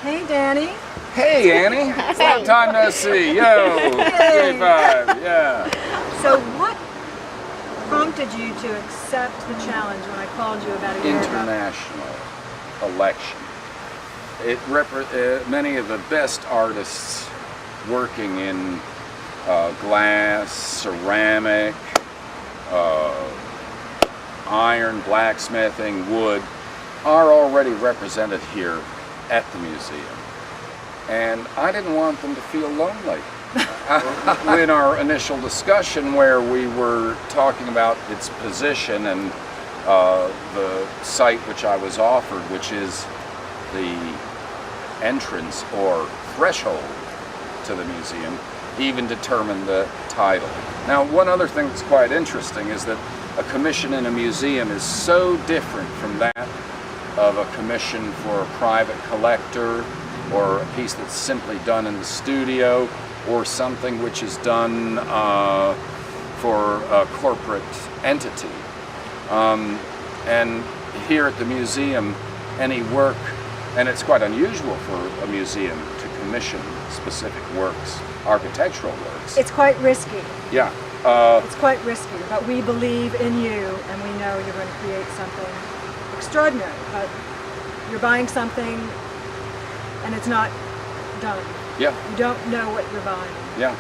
Hey, Danny. Hey, Annie. Long time no see. Yo. Hey. J5. Yeah. So what prompted you to accept the challenge when I called you about a year ago? International election. Many of the best artists working in glass, ceramic, iron, blacksmithing, wood are already represented here at the museum. And I didn't want them to feel lonely. In our initial discussion where we were talking about its position and the site which I was offered, which is the entrance or threshold to the museum, even determined the title. Now, one other thing that's quite interesting is that a commission in a museum is so different from that of a commission for a private collector or a piece that's simply done in the studio or something which is done for a corporate entity. And here at the museum, any work, and it's quite unusual for a museum to commission specific works, architectural works. It's quite risky. Yeah. It's quite risky, but we believe in you and we know you're going to create something extraordinary. But you're buying something and it's not done. Yeah. You don't know what you're buying. Yeah.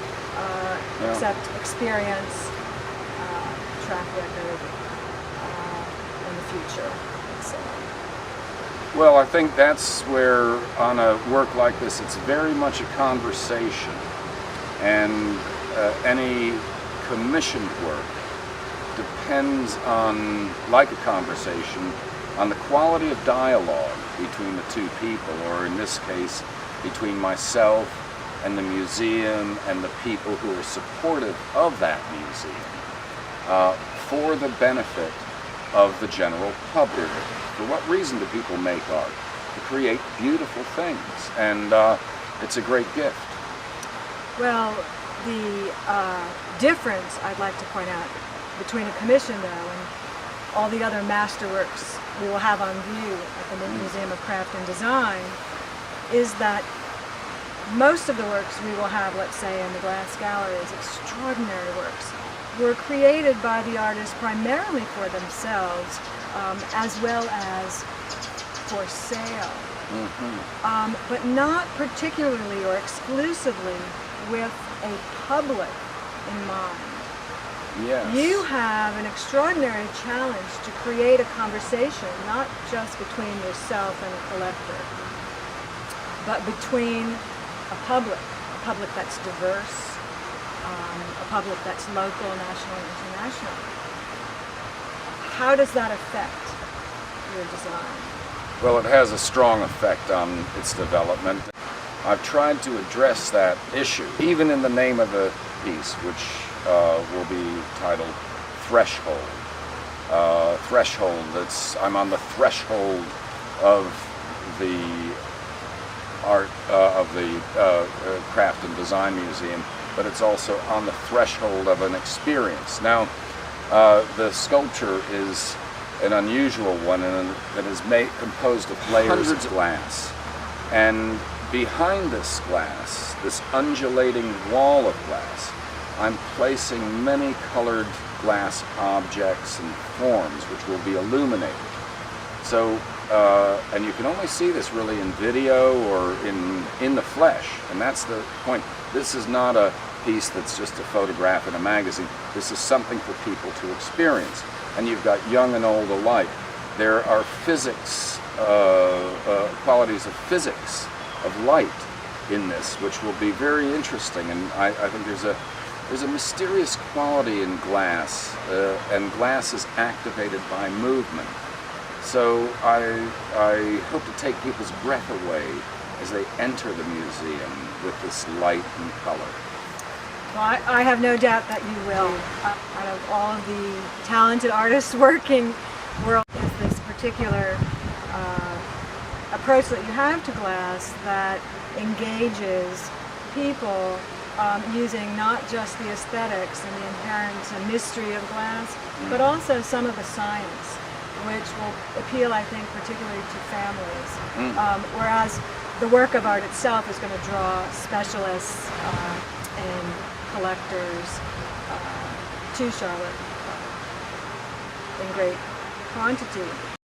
Except experience, track record, in the future. So. Well, I think that's where on a work like this, it's very much a conversation. And any commissioned work depends on, like a conversation, on the quality of dialogue between the two people, or in this case, between myself and the museum and the people who are supportive of that museum, for the benefit of the general public. For what reason do people make art? To create beautiful things, and it's a great gift. Well, the difference I'd like to point out between a commission, though, and all the other masterworks we will have on view at the Museum of Craft and Design is that most of the works we will have, let's say, in the glass galleries, extraordinary works, were created by the artists primarily for themselves, as well as for sale, but not particularly or exclusively with a public in mind. Yes. You have an extraordinary challenge to create a conversation, not just between yourself and a collector, but between a public that's diverse, a public that's local, national, and international. How does that affect your design? Well, it has a strong effect on its development. I've tried to address that issue, even in the name of the piece, which will be titled Threshold. Threshold, I'm on the threshold of the art of the Craft and Design Museum, but it's also on the threshold of an experience. Now, the sculpture is an unusual one, and that is composed of layers of glass. And behind this glass, this undulating wall of glass, I'm placing many colored glass objects and forms which will be illuminated. So, and you can only see this really in video or in the flesh, and that's the point. This is not a piece that's just a photograph in a magazine. This is something for people to experience. And you've got young and old alike. There are physics, qualities of physics, of light in this, which will be very interesting. And I think there's a mysterious quality in glass, and glass is activated by movement. So I hope to take people's breath away as they enter the museum with this light and color. Well, I have no doubt that you will. Out of all of the talented artists working world, is this particular approach that you have to glass that engages people using not just the aesthetics and the inherent mystery of glass, but also some of the science. which will appeal, I think, particularly to families. Whereas the work of art itself is going to draw specialists and collectors to Charlotte in great quantity.